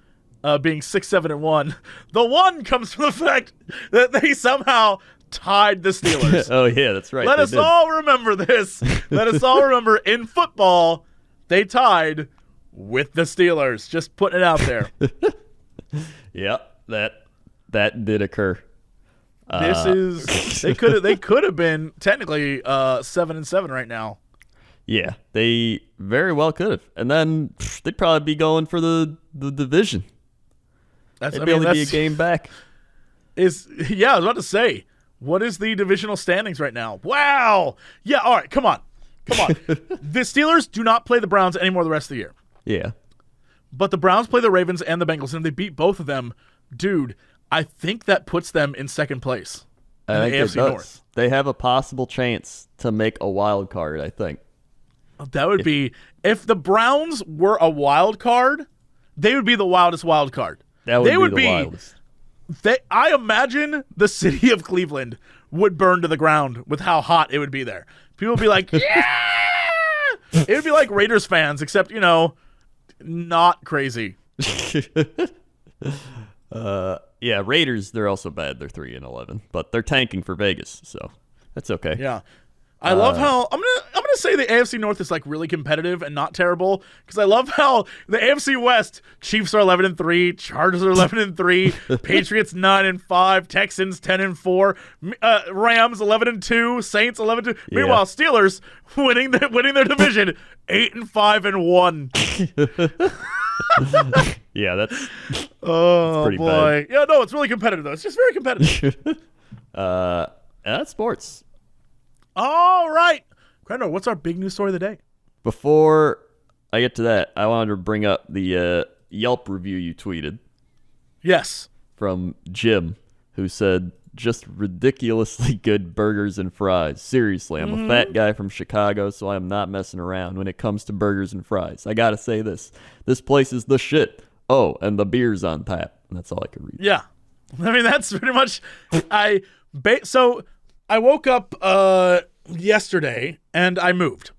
[SPEAKER 1] being 6-7-1, the one comes from the fact that they somehow tied the Steelers.
[SPEAKER 2] Oh, yeah, that's right.
[SPEAKER 1] Let us all remember this. Let us all remember, in football, they tied with the Steelers. Just putting it out there.
[SPEAKER 2] Yeah, that did occur.
[SPEAKER 1] They could have been technically 7-7 right now.
[SPEAKER 2] Yeah, they very well could have. And then they'd probably be going for the division. They'd only be a game back.
[SPEAKER 1] I was about to say, what is the divisional standings right now? Wow. Yeah, all right, come on. The Steelers do not play the Browns anymore the rest of the year.
[SPEAKER 2] Yeah.
[SPEAKER 1] But the Browns play the Ravens and the Bengals, and if they beat both of them, dude, I think that puts them in second place in the AFC North.
[SPEAKER 2] They have a possible chance to make a wild card, I think.
[SPEAKER 1] That would be, if the Browns were a wild card, they would be the wildest wild card.
[SPEAKER 2] That would be the wildest.
[SPEAKER 1] I imagine the city of Cleveland would burn to the ground with how hot it would be there. People would be like, yeah! It would be like Raiders fans, except, not crazy.
[SPEAKER 2] Yeah, Raiders, they're also bad. They're 3-11, but they're tanking for Vegas, so that's okay.
[SPEAKER 1] Yeah. I love how I'm gonna say the AFC North is like really competitive and not terrible, because I love how the AFC West, Chiefs are 11-3, Chargers are 11-3, Patriots 9-5, Texans 10-4, Rams 11-2, Saints 11-2. Meanwhile, Steelers winning their division 8-5-1.
[SPEAKER 2] Yeah, that's
[SPEAKER 1] pretty boy.
[SPEAKER 2] Bad.
[SPEAKER 1] Yeah, no, it's really competitive though. It's just very competitive.
[SPEAKER 2] That's sports.
[SPEAKER 1] All right. Crendor, what's our big news story of the day?
[SPEAKER 2] Before I get to that, I wanted to bring up the Yelp review you tweeted.
[SPEAKER 1] Yes.
[SPEAKER 2] From Jim, who said, just ridiculously good burgers and fries. Seriously, I'm a fat guy from Chicago, so I'm not messing around when it comes to burgers and fries. I gotta say this. This place is the shit. Oh, and the beer's on tap. And that's all I could read.
[SPEAKER 1] Yeah. I mean, that's pretty much... So I woke up yesterday, and I moved.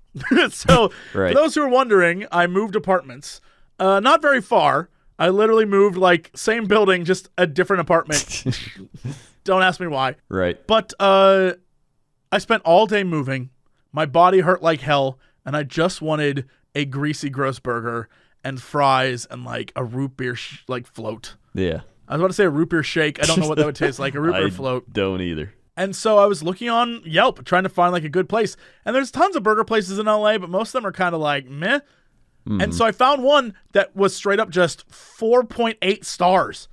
[SPEAKER 1] So
[SPEAKER 2] right.
[SPEAKER 1] For those who are wondering, I moved apartments. Not very far. I literally moved, like, same building, just a different apartment. Don't ask me why.
[SPEAKER 2] Right.
[SPEAKER 1] But I spent all day moving. My body hurt like hell, and I just wanted a greasy, gross burger and fries and, like, a root beer, float.
[SPEAKER 2] Yeah.
[SPEAKER 1] I was about to say a root beer shake. I don't know what that would taste like. A root beer float.
[SPEAKER 2] Don't either.
[SPEAKER 1] And so I was looking on Yelp, trying to find, like, a good place. And there's tons of burger places in LA, but most of them are kind of like, meh. And so I found one that was straight up just 4.8 stars.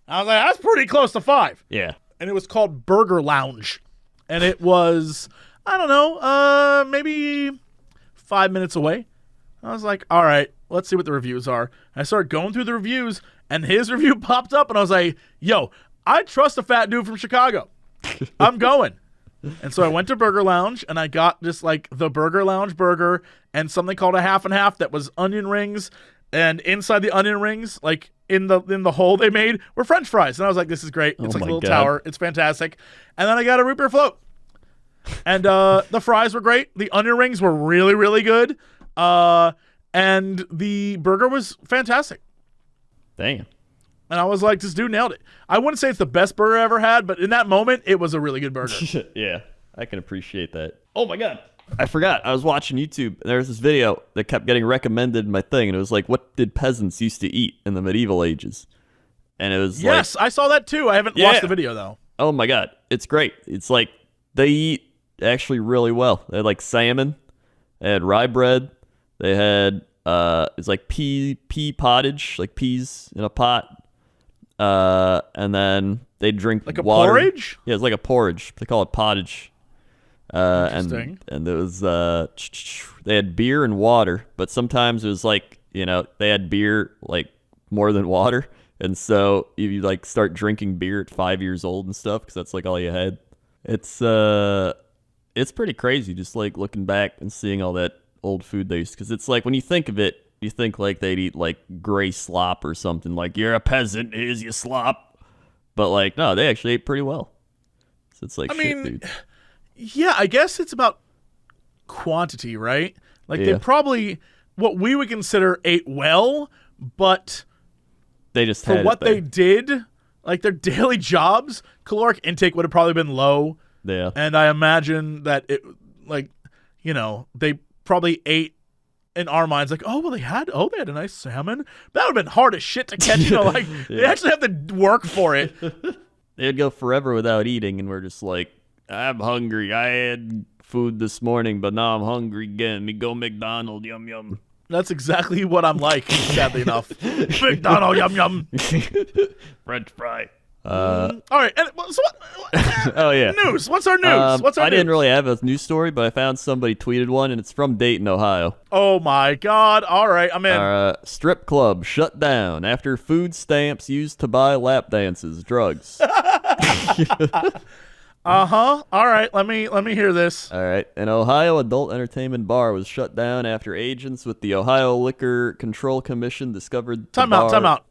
[SPEAKER 1] I was like, that's pretty close to 5.
[SPEAKER 2] Yeah.
[SPEAKER 1] And it was called Burger Lounge. And it was, I don't know, maybe 5 minutes away. I was like, all right, let's see what the reviews are. And I started going through the reviews, and his review popped up, and I was like, yo, I trust a fat dude from Chicago. I'm going. And so I went to Burger Lounge, and I got just, like, the Burger Lounge burger and something called a half and half that was onion rings. And inside the onion rings, like, in the hole they made were French fries. And I was like, this is great. It's like a little tower. It's fantastic. And then I got a root beer float. And the fries were great. The onion rings were really, really good. And the burger was fantastic.
[SPEAKER 2] Damn.
[SPEAKER 1] And I was like, this dude nailed it. I wouldn't say it's the best burger I ever had, but in that moment, it was a really good burger.
[SPEAKER 2] Yeah, I can appreciate that. Oh, my God. I forgot. I was watching YouTube, and there was this video that kept getting recommended in my thing, and it was like, what did peasants used to eat in the medieval ages? And it was
[SPEAKER 1] yes, I saw that too. I haven't watched the video, though.
[SPEAKER 2] Oh, my God. It's great. It's like they eat actually really well. They had, like, salmon. They had rye bread. They had, it's like pea pottage, like peas in a pot. And then they drink
[SPEAKER 1] like a
[SPEAKER 2] water.
[SPEAKER 1] Porridge?
[SPEAKER 2] Yeah, it's like a porridge. They call it pottage.
[SPEAKER 1] Interesting.
[SPEAKER 2] And it was they had beer and water, but sometimes it was like, you know, they had beer like more than water, and so you like start drinking beer at 5 years old and stuff because that's like all you had. It's pretty crazy just like looking back and seeing all that old food they used, because it's like when you think of it, you think like they'd eat like gray slop or something, like you're a peasant, here's your slop, but like no, they actually ate pretty well. So it's like, dude.
[SPEAKER 1] Yeah, I guess it's about quantity, right? Like they probably, what we would consider, ate well, but
[SPEAKER 2] they just
[SPEAKER 1] for what they did, like their daily jobs, caloric intake would have probably been low.
[SPEAKER 2] Yeah.
[SPEAKER 1] And I imagine that it, like, you know, they probably ate in our minds like, oh, well, they had a nice salmon. That would have been hard as shit to catch, you know, like they actually have to work for it.
[SPEAKER 2] They'd go forever without eating, and we're just like, I'm hungry. I had food this morning, but now I'm hungry again. Me go McDonald's, yum yum.
[SPEAKER 1] That's exactly what I'm like, sadly enough. McDonald's, yum yum.
[SPEAKER 2] French fry.
[SPEAKER 1] All right. And so what,
[SPEAKER 2] oh yeah.
[SPEAKER 1] News. What's our news?
[SPEAKER 2] I didn't really have a news story, but I found somebody tweeted one, and it's from Dayton, Ohio.
[SPEAKER 1] Oh my God! All right, I'm in.
[SPEAKER 2] Strip club shut down after food stamps used to buy lap dances, drugs.
[SPEAKER 1] All right, let me hear this.
[SPEAKER 2] All right, an Ohio adult entertainment bar was shut down after agents with the Ohio Liquor Control Commission discovered.
[SPEAKER 1] Time out.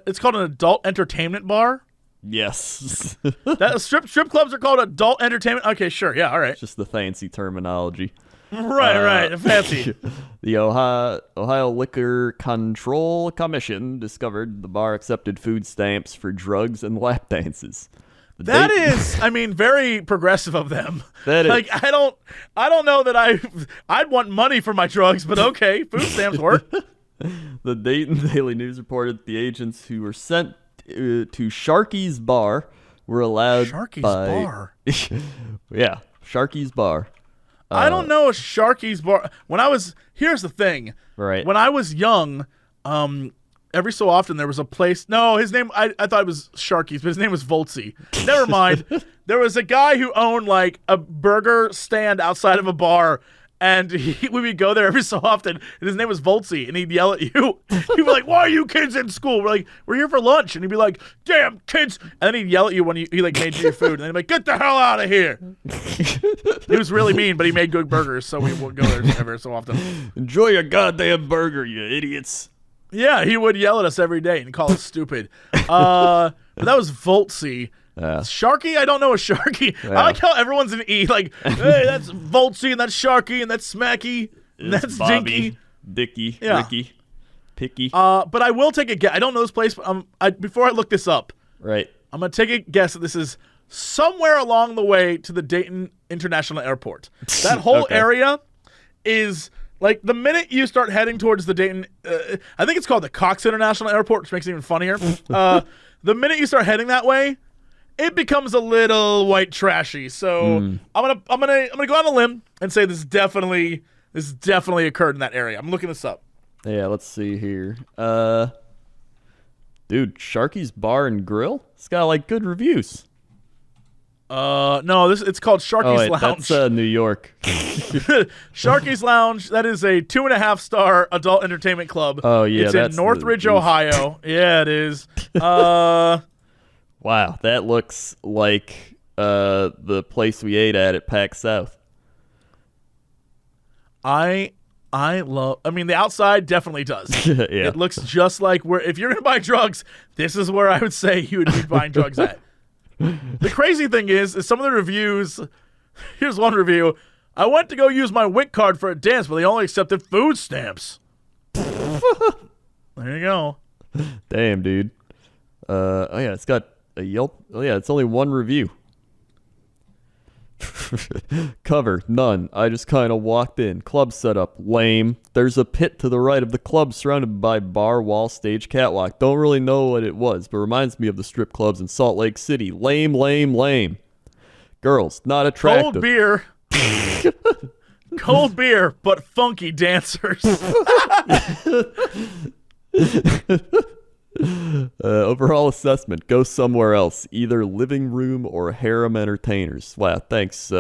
[SPEAKER 1] It's called an adult entertainment bar.
[SPEAKER 2] Yes.
[SPEAKER 1] That strip clubs are called adult entertainment. Okay, sure. Yeah, all right.
[SPEAKER 2] It's just the fancy terminology.
[SPEAKER 1] Right. Fancy.
[SPEAKER 2] The Ohio Liquor Control Commission discovered the bar accepted food stamps for drugs and lap dances.
[SPEAKER 1] That is, I mean, very progressive of them.
[SPEAKER 2] That is.
[SPEAKER 1] Like, I don't know that I'd want money for my drugs, but okay, food stamps work.
[SPEAKER 2] The Dayton Daily News reported that the agents who were sent to Sharky's Bar were allowed
[SPEAKER 1] Bar?
[SPEAKER 2] Yeah, Sharky's Bar.
[SPEAKER 1] I don't know a Sharky's Bar. Here's the thing.
[SPEAKER 2] Right.
[SPEAKER 1] When I was young, every so often there was a place. No, his name, I thought it was Sharky's, but his name was Voltsy. Never mind. There was a guy who owned like a burger stand outside of a bar, and we would go there every so often, and his name was Voltsy, and he'd yell at you. He'd be like, "Why are you kids in school?" We're like, "We're here for lunch." And he'd be like, "Damn kids." And then he'd yell at you when he like made you your food, and then he'd be like, "Get the hell out of here." He was really mean, but he made good burgers, so we would go there every so often.
[SPEAKER 2] Enjoy your goddamn burger, you idiots.
[SPEAKER 1] Yeah, he would yell at us every day and call us stupid. But that was Voltsy. Sharky, I don't know a Sharky. Yeah. I like how everyone's an E. Like, hey, that's Voltsy, and that's Sharky, and that's Smacky, and that's
[SPEAKER 2] Bobby,
[SPEAKER 1] Dinky.
[SPEAKER 2] Dicky, Ricky, Picky.
[SPEAKER 1] But I will take a guess. I don't know this place, but before I look this up,
[SPEAKER 2] right,
[SPEAKER 1] I'm going to take a guess that this is somewhere along the way to the Dayton International Airport. That whole area is... Like, the minute you start heading towards the Dayton, I think it's called the Cox International Airport, which makes it even funnier. The minute you start heading that way, it becomes a little white trashy. So I'm gonna go on a limb and say this definitely occurred in that area. I'm looking this up.
[SPEAKER 2] Yeah, let's see here. Dude, Sharky's Bar and Grill? It's got like good reviews.
[SPEAKER 1] No, it's called Sharky's Lounge.
[SPEAKER 2] That's New York.
[SPEAKER 1] Sharky's Lounge. That is a 2.5-star adult entertainment club.
[SPEAKER 2] Oh yeah,
[SPEAKER 1] it's in Northridge, Ohio. Yeah, it is.
[SPEAKER 2] Wow, that looks like the place we ate at Pac South.
[SPEAKER 1] I mean, the outside definitely does.
[SPEAKER 2] Yeah.
[SPEAKER 1] It looks just like if you're gonna buy drugs, this is where I would say you would be buying drugs at. The crazy thing is some of the reviews. Here's one review. I went to go use my WIC card for a dance, but they only accepted food stamps. There you go.
[SPEAKER 2] Damn, dude. Oh yeah, it's got a Yelp. Oh yeah, it's only one review. Cover, none. I just kind of walked in. Club setup, lame. There's a pit to the right of the club surrounded by bar, wall, stage, catwalk. Don't really know what it was, but reminds me of the strip clubs in Salt Lake City. Lame, lame, lame. Girls, not attractive.
[SPEAKER 1] Cold beer. Cold beer, but funky dancers.
[SPEAKER 2] Overall assessment, go somewhere else, either living room or harem entertainers. Wow, thanks,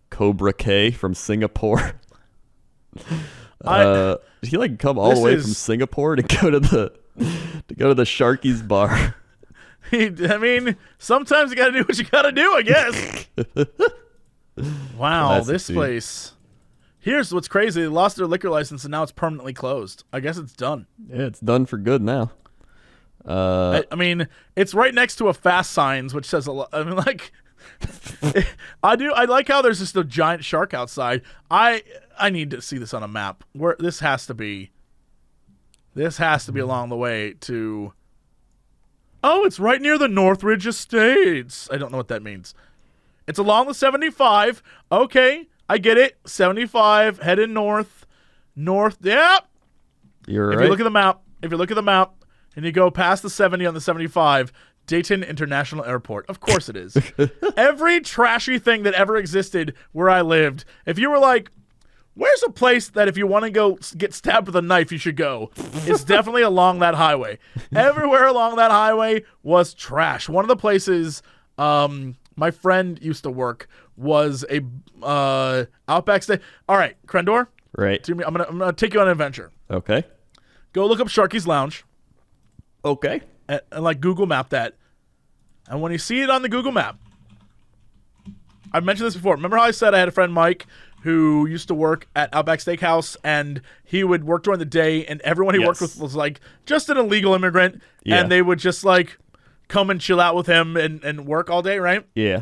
[SPEAKER 2] Cobra K from Singapore. Did he like come all the way from Singapore to go to the Sharky's bar?
[SPEAKER 1] I mean, sometimes you gotta do what you gotta do, I guess. Wow, classic, this dude. Place. Here's what's crazy: they lost their liquor license and now it's permanently closed. I guess it's done.
[SPEAKER 2] Yeah, it's done for good now.
[SPEAKER 1] I mean, it's right next to a fast signs, which says a lot. I mean, like, I like how there's just a giant shark outside. I need to see this on a map. Where this has to be along the way to. Oh, it's right near the Northridge Estates. I don't know what that means. It's along the 75. Okay, I get it. 75 heading north. Yeah.
[SPEAKER 2] You're right.
[SPEAKER 1] If you look at the map. And you go past the 70 on the 75, Dayton International Airport. Of course it is. Every trashy thing that ever existed where I lived, if you were like, where's a place that if you want to go get stabbed with a knife, you should go? It's definitely along that highway. Everywhere along that highway was trash. One of the places my friend used to work was a Outback Steak. All right, Crendor.
[SPEAKER 2] Right.
[SPEAKER 1] I'm gonna take you on an adventure.
[SPEAKER 2] Okay.
[SPEAKER 1] Go look up Sharky's Lounge.
[SPEAKER 2] Okay.
[SPEAKER 1] And like Google Map that. And when you see it on the Google Map, I've mentioned this before. Remember how I said I had a friend, Mike, who used to work at Outback Steakhouse, and he would work during the day, and everyone he worked with was like just an illegal immigrant, and they would just like come and chill out with him and work all day, right?
[SPEAKER 2] Yeah.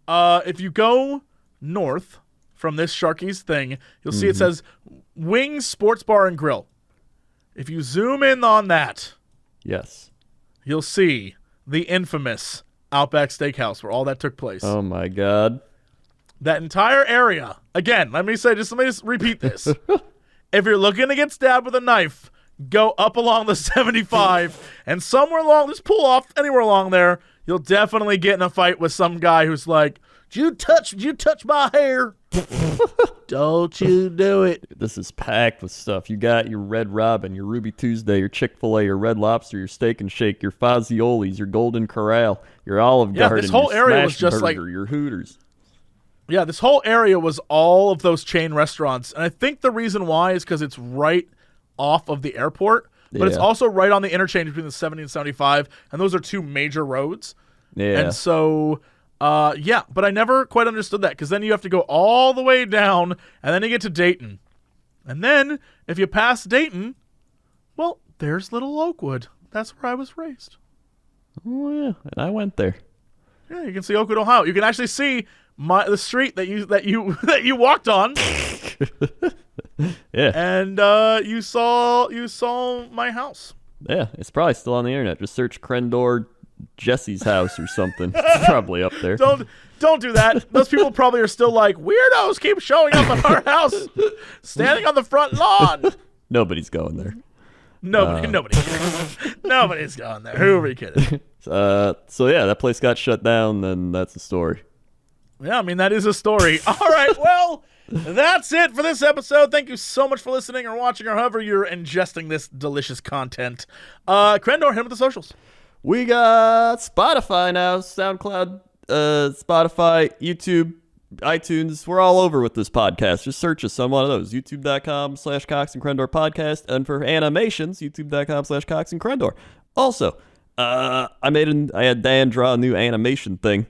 [SPEAKER 1] If you go north from this Sharky's thing, you'll see it says Wings Sports Bar and Grill. If you zoom in on that,
[SPEAKER 2] yes,
[SPEAKER 1] you'll see the infamous Outback Steakhouse where all that took place.
[SPEAKER 2] Oh my God.
[SPEAKER 1] That entire area. Again, let me just repeat this. If you're looking to get stabbed with a knife, go up along the 75 and somewhere along, just pull off anywhere along there, you'll definitely get in a fight with some guy who's like, Did you touch my hair? Don't you do it.
[SPEAKER 2] This is packed with stuff. You got your Red Robin, your Ruby Tuesday, your Chick-fil-A, your Red Lobster, your Steak and Shake, your Fazioli's, your Golden Corral, your Olive Garden,
[SPEAKER 1] this whole
[SPEAKER 2] your
[SPEAKER 1] area was
[SPEAKER 2] Smash
[SPEAKER 1] just
[SPEAKER 2] Burger, your Hooters.
[SPEAKER 1] Yeah, this whole area was all of those chain restaurants. And I think the reason why is because it's right off of the airport, but it's also right on the interchange between the 70 and 75, and those are two major roads.
[SPEAKER 2] Yeah.
[SPEAKER 1] And so, but I never quite understood that, because then you have to go all the way down, and then you get to Dayton. And then, if you pass Dayton, well, there's Little Oakwood. That's where I was raised.
[SPEAKER 2] Oh, yeah, and I went there.
[SPEAKER 1] Yeah, you can see Oakwood, Ohio. You can actually see the street that you walked on.
[SPEAKER 2] Yeah.
[SPEAKER 1] And you saw my house.
[SPEAKER 2] Yeah, it's probably still on the internet. Just search Crendor Jesse's house or something. It's probably up there.
[SPEAKER 1] Don't do that. Those people probably are still like, weirdos keep showing up at our house, standing on the front lawn.
[SPEAKER 2] Nobody's going there.
[SPEAKER 1] Nobody's going there. Who are we kidding?
[SPEAKER 2] So yeah, that place got shut down, and that's the story.
[SPEAKER 1] Yeah, I mean, that is a story. All right, well, that's it for this episode. Thank you so much for listening or watching or however you're ingesting this delicious content. Crendor, hit him with the socials.
[SPEAKER 2] We got Spotify now, SoundCloud, Spotify, YouTube, iTunes. We're all over with this podcast. Just search us on one of those. YouTube.com/Cox and Crendor podcast. And for animations, YouTube.com/Cox and Crendor. Also, I had Dan draw a new animation thing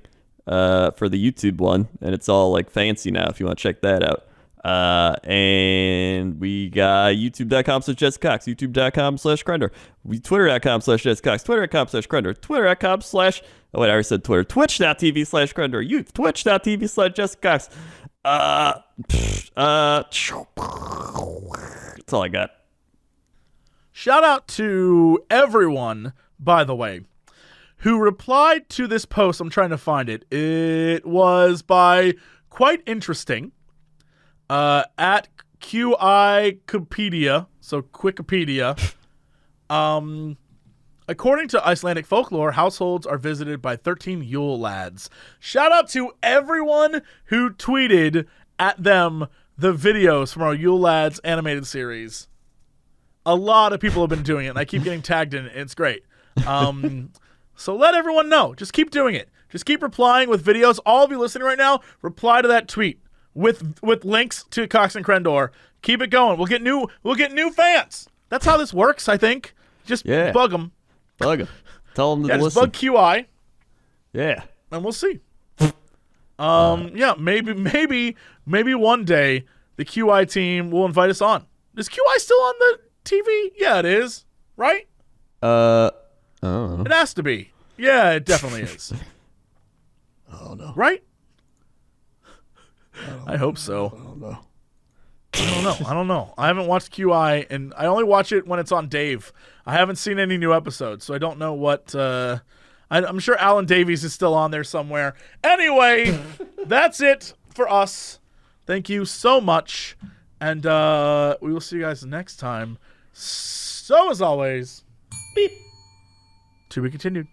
[SPEAKER 2] for the YouTube one, and it's all like fancy now if you want to check that out. And we got youtube.com/JessCox, youtube.com/Crendor, twitter.com/JessCox, twitter.com/Crendor, twitter.com/ oh wait, I already said Twitter, twitch.tv/Crendor, youth, twitch.tv/JessCox. That's all I got.
[SPEAKER 1] Shout out to everyone, by the way, who replied to this post. I'm trying to find it. It was by Quite Interesting, at QIwikipedia, so Wikipedia. According to Icelandic folklore, households are visited by 13 Yule lads. Shout out to everyone who tweeted at them the videos from our Yule Lads animated series. A lot of people have been doing it, and I keep getting tagged in it. It's great. So let everyone know. Just keep doing it. Just keep replying with videos. All of you listening right now, reply to that tweet with links to Cox and Crendor. Keep it going. We'll get new fans. That's how this works, I think. Just bug them.
[SPEAKER 2] Bug them. Tell them to
[SPEAKER 1] just
[SPEAKER 2] listen.
[SPEAKER 1] Bug QI.
[SPEAKER 2] Yeah.
[SPEAKER 1] And we'll see. Maybe one day the QI team will invite us on. Is QI still on the TV? Yeah, it is. Right?
[SPEAKER 2] I don't know.
[SPEAKER 1] It has to be. Yeah, it definitely is.
[SPEAKER 2] Oh no.
[SPEAKER 1] Right? I hope so. I don't know. I haven't watched QI, and I only watch it when it's on Dave. I haven't seen any new episodes, so I don't know what... I'm sure Alan Davies is still on there somewhere. Anyway, that's it for us. Thank you so much, and we will see you guys next time. So, as always, beep. To be continued.